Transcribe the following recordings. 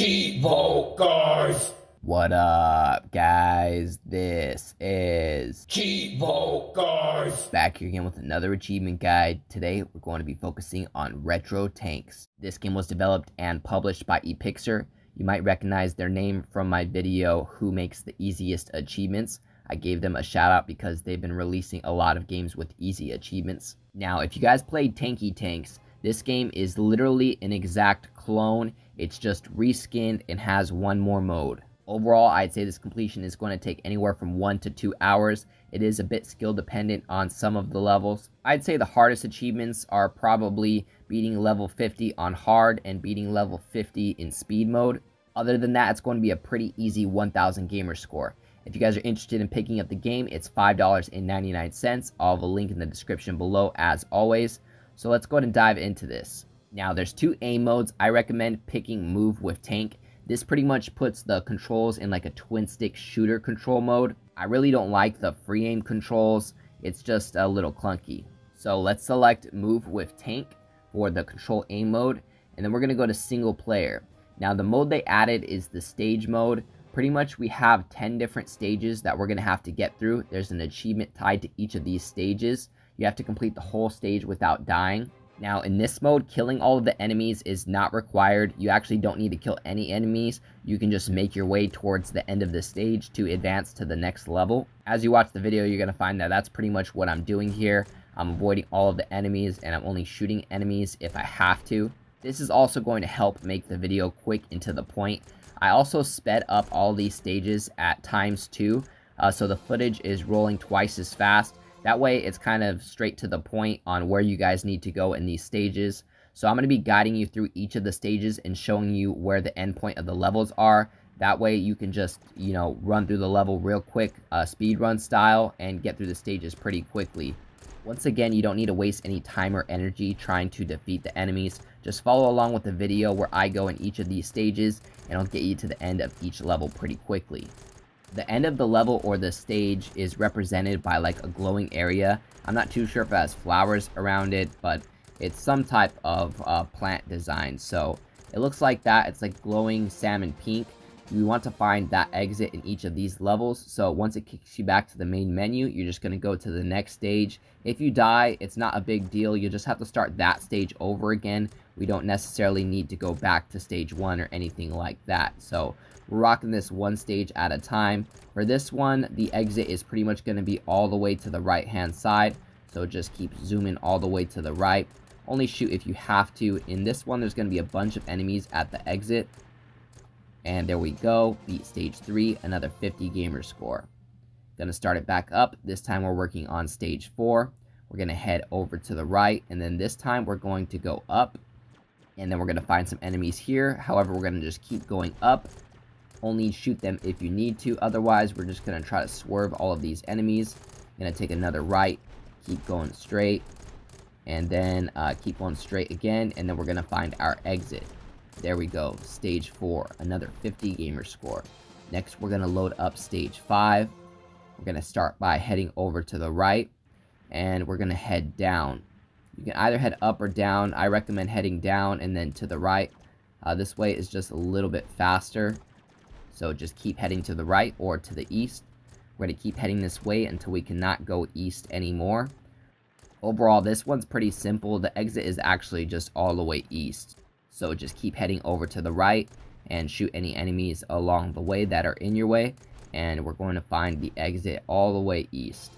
Cheevo, guys! What up, guys? This is Cheevo, guys! back here again with another achievement guide. Today, we're going to be focusing on retro tanks. This game was developed and published by EpiXR. You might recognize their name from my video, Who Makes the Easiest Achievements. I gave them a shout out because they've been releasing a lot of games with easy achievements. Now, if you guys played Tanky Tanks, this game is literally an exact clone. It's just reskinned and has one more mode. Overall, I'd say this completion is going to take anywhere from 1 to 2 hours. It is a bit skill dependent on some of the levels. I'd say the hardest achievements are probably beating level 50 on hard and beating level 50 in speed mode. Other than that, it's going to be a pretty easy 1000 gamer score. If you guys are interested in picking up the game, it's $5.99. I'll have a link in the description below as always. So let's go ahead and dive into this. Now, there's two aim modes. I recommend picking Move with Tank. This pretty much puts the controls in like a twin stick shooter control mode. I really don't like the free aim controls. It's just a little clunky. So let's select Move with Tank for the control aim mode. And then we're going to go to single player. Now, the mode they added is the stage mode. Pretty much we have 10 different stages that we're going to have to get through. There's an achievement tied to each of these stages. You have to complete the whole stage without dying. Now, in this mode, killing all of the enemies is not required. You actually don't need to kill any enemies. You can just make your way towards the end of the stage to advance to the next level. As you watch the video, you're going to find that that's pretty much what I'm doing here. I'm avoiding all of the enemies, and I'm only shooting enemies if I have to. This is also going to help make the video quick and to the point. I also sped up all these stages at ×2, so the footage is rolling twice as fast. That way, it's kind of straight to the point on where you guys need to go in these stages. So I'm going to be guiding you through each of the stages and showing you where the endpoint of the levels are. That way, you can just, run through the level real quick, speedrun style, and get through the stages pretty quickly. Once again, you don't need to waste any time or energy trying to defeat the enemies. Just follow along with the video where I go in each of these stages, and I'll get you to the end of each level pretty quickly. The end of the level or the stage is represented by like a glowing area. I'm not too sure if it has flowers around it, but it's some type of plant design. So it looks like that. It's like glowing salmon pink. We want to find that exit in each of these levels. So once it kicks you back to the main menu, you're just going to go to the next stage. If you die, it's not a big deal. You just have to start that stage over again. We don't necessarily need to go back to stage 1 or anything like that. So we're rocking this one stage at a time. For this one, the exit is pretty much going to be all the way to the right hand side. So just keep zooming all the way to the right. Only shoot if you have to. In this one, there's going to be a bunch of enemies at the exit. And there we go. Beat stage 3, another 50 gamer score. Gonna start it back up. This time we're working on stage 4. We're gonna head over to the right, and then this time we're going to go up. And then we're gonna find some enemies here. However, we're gonna just keep going up. Only shoot them if you need to. Otherwise, we're just gonna try to swerve all of these enemies. Gonna take another right, keep going straight, and then keep going straight again, and then we're gonna find our exit. There we go, stage 4, another 50 gamer score. Next, we're going to load up stage 5. We're going to start by heading over to the right, and we're going to head down. You can either head up or down. I recommend heading down and then to the right. This way is just a little bit faster. So just keep heading to the right or to the east. We're going to keep heading this way until we cannot go east anymore. Overall, this one's pretty simple. The exit is actually just all the way east. So just keep heading over to the right and shoot any enemies along the way that are in your way. And we're going to find the exit all the way east.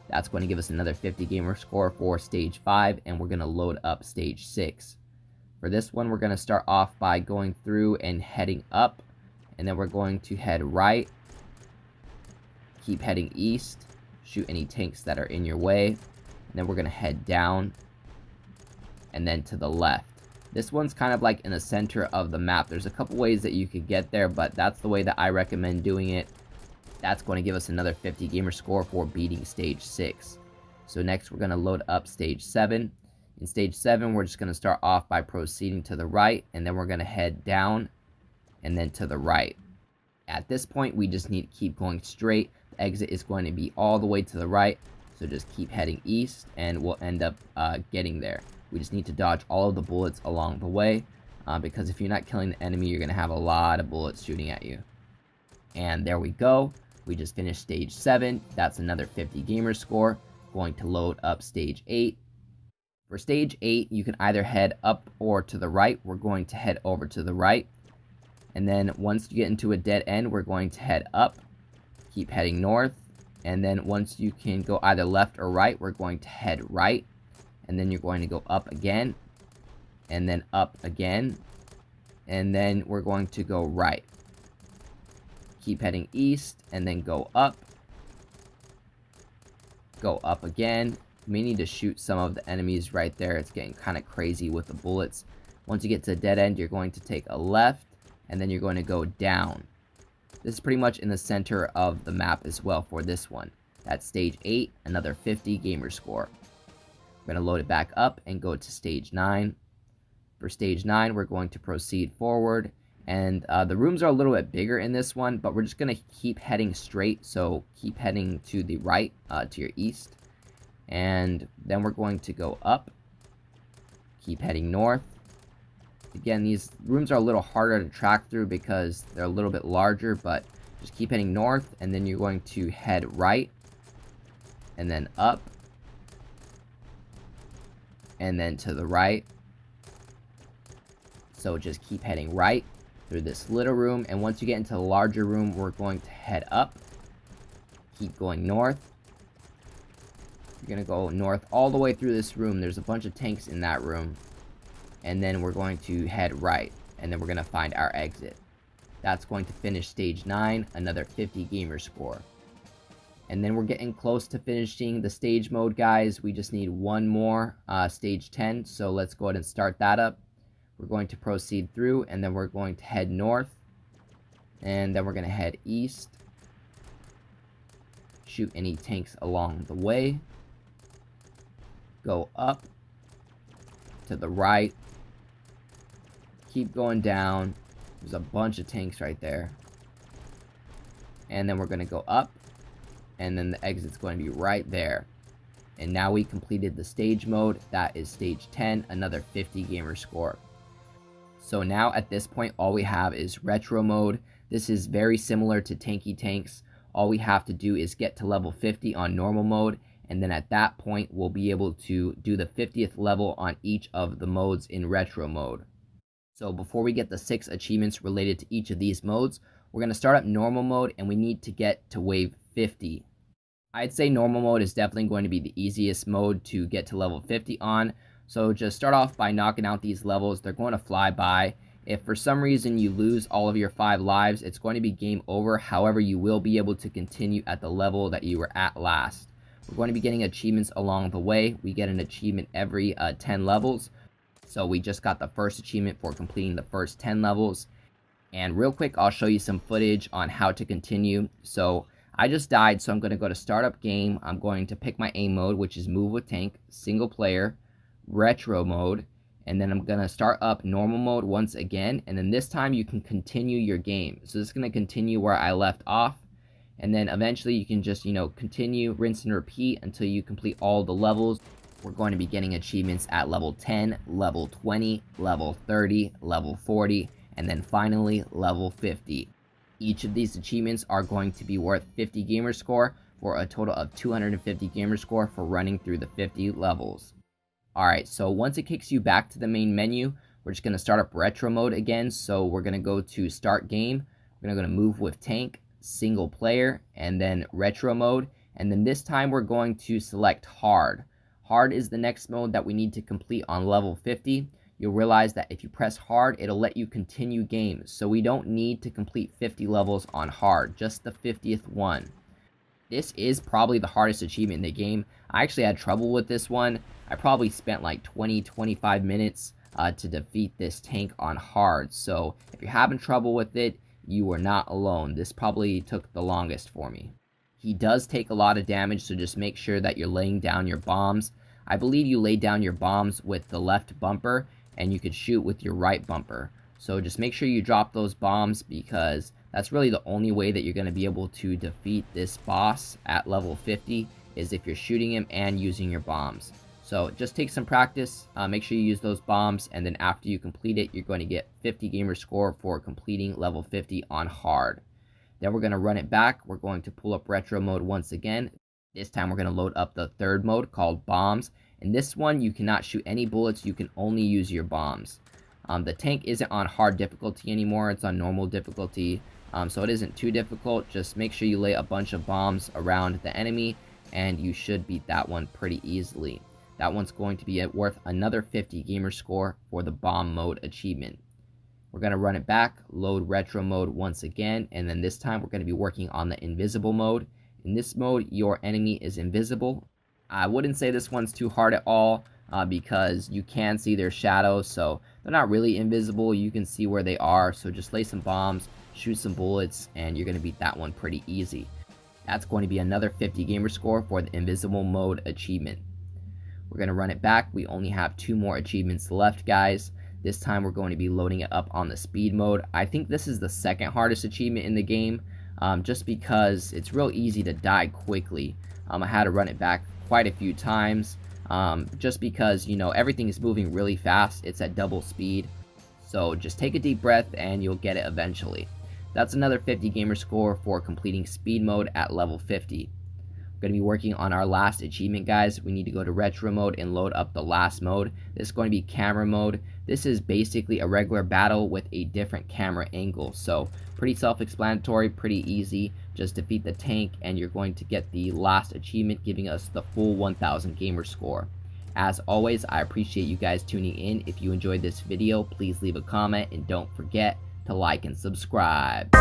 That's going to give us another 50 gamer score for stage 5. And we're going to load up stage 6. For this one, we're going to start off by going through and heading up. And then we're going to head right. Keep heading east. Shoot any tanks that are in your way. And then we're going to head down. And then to the left. This one's kind of like in the center of the map. There's a couple ways that you could get there, but that's the way that I recommend doing it. That's going to give us another 50 gamer score for beating stage 6. So next we're going to load up stage 7. In stage 7, we're just going to start off by proceeding to the right, and then we're going to head down and then to the right. At this point, we just need to keep going straight. The exit is going to be all the way to the right, so just keep heading east, and we'll end up getting there. We just need to dodge all of the bullets along the way. because if you're not killing the enemy, you're going to have a lot of bullets shooting at you. And there we go. We just finished stage 7. That's another 50 gamer score. Going to load up stage 8. For stage 8, you can either head up or to the right. We're going to head over to the right. And then once you get into a dead end, we're going to head up. Keep heading north. And then once you can go either left or right, we're going to head right. And then you're going to go up again. And then up again. And then we're going to go right. Keep heading east and then go up. Go up again. You may need to shoot some of the enemies right there. It's getting kind of crazy with the bullets. Once you get to a dead end, you're going to take a left and then you're going to go down. This is pretty much in the center of the map as well for this one. That's stage 8, another 50 gamer score. We're going to load it back up and go to stage 9. For stage 9, we're going to proceed forward. And the rooms are a little bit bigger in this one, but we're just going to keep heading straight. So keep heading to the right, to your east. And then we're going to go up. Keep heading north. Again, these rooms are a little harder to track through because they're a little bit larger, but just keep heading north. And then you're going to head right. And then up. And then to the right. So just keep heading right through this little room, and once you get into the larger room, we're going to head up. Keep going north. You're going to go north all the way through this room. There's a bunch of tanks in that room. And then we're going to head right, and then we're going to find our exit. That's going to finish stage 9, another 50 gamer score. And then we're getting close to finishing the stage mode, guys. We just need one more, stage 10, so let's go ahead and start that up. We're going to proceed through, and then we're going to head north. And then we're going to head east. Shoot any tanks along the way. Go up. To the right. Keep going down. There's a bunch of tanks right there. And then we're going to go up. And then the exit's going to be right there. And now we completed the stage mode. That is stage 10, another 50 gamer score. So now at this point, all we have is retro mode. This is very similar to Tanky Tanks. All we have to do is get to level 50 on normal mode. And then at that point, we'll be able to do the 50th level on each of the modes in retro mode. So before we get the 6 achievements related to each of these modes, we're going to start up normal mode and we need to get to wave 50. I'd say normal mode is definitely going to be the easiest mode to get to level 50 on. So just start off by knocking out these levels. They're going to fly by. If for some reason you lose all of your 5 lives, it's going to be game over. However, you will be able to continue at the level that you were at last. We're going to be getting achievements along the way. We get an achievement every 10 levels. So we just got the first achievement for completing the first 10 levels. And real quick, I'll show you some footage on how to continue. So I just died, so I'm going to go to startup game. I'm going to pick my aim mode, which is move with tank, single player, retro mode, and then I'm going to start up normal mode once again, and then this time you can continue your game. So this is going to continue where I left off, and then eventually you can just, continue, rinse and repeat until you complete all the levels. We're going to be getting achievements at level 10, level 20, level 30, level 40, and then finally level 50. Each of these achievements are going to be worth 50 gamer score for a total of 250 gamer score for running through the 50 levels. Alright, so once it kicks you back to the main menu, we're just going to start up retro mode again. So we're going to go to start game. We're going to move with tank, single player, and then retro mode. And then this time we're going to select hard. Hard is the next mode that we need to complete on level 50. You'll realize that if you press hard, it'll let you continue games. So we don't need to complete 50 levels on hard, just the 50th one. This is probably the hardest achievement in the game. I actually had trouble with this one. I probably spent like 20-25 minutes to defeat this tank on hard. So if you're having trouble with it, you are not alone. This probably took the longest for me. He does take a lot of damage, so just make sure that you're laying down your bombs. I believe you lay down your bombs with the left bumper, and you could shoot with your right bumper. So just make sure you drop those bombs, because that's really the only way that you're going to be able to defeat this boss at level 50 is if you're shooting him and using your bombs. So just take some practice, make sure you use those bombs, and then after you complete it, you're going to get 50 gamer score for completing level 50 on hard. Then we're going to run it back. We're going to pull up retro mode once again. This time we're going to load up the third mode called bombs. In this one, you cannot shoot any bullets, you can only use your bombs. The tank isn't on hard difficulty anymore, it's on normal difficulty, so it isn't too difficult. Just make sure you lay a bunch of bombs around the enemy, and you should beat that one pretty easily. That one's going to be worth another 50 gamer score for the bomb mode achievement. We're going to run it back, load retro mode once again, and then this time we're going to be working on the invisible mode. In this mode, your enemy is invisible. I wouldn't say this one's too hard at all, because you can see their shadows, so they're not really invisible. You can see where they are, so just lay some bombs, shoot some bullets, and you're going to beat that one pretty easy. That's going to be another 50 gamer score for the invisible mode achievement. We're going to run it back. We only have 2 more achievements left, guys. This time we're going to be loading it up on the speed mode. I think this is the second hardest achievement in the game, just because it's real easy to die quickly. I had to run it back quite a few times, just because, you know, everything is moving really fast. It's at double speed. So just take a deep breath and you'll get it eventually. That's another 50 gamer score for completing speed mode at level 50. We're going to be working on our last achievement, guys. We need to go to retro mode and load up the last mode. This is going to be camera mode. This is basically a regular battle with a different camera angle. So pretty self-explanatory, pretty easy. Just defeat the tank and you're going to get the last achievement, giving us the full 1000 gamer score. As always, I appreciate you guys tuning in. If you enjoyed this video, please leave a comment and don't forget to like and subscribe.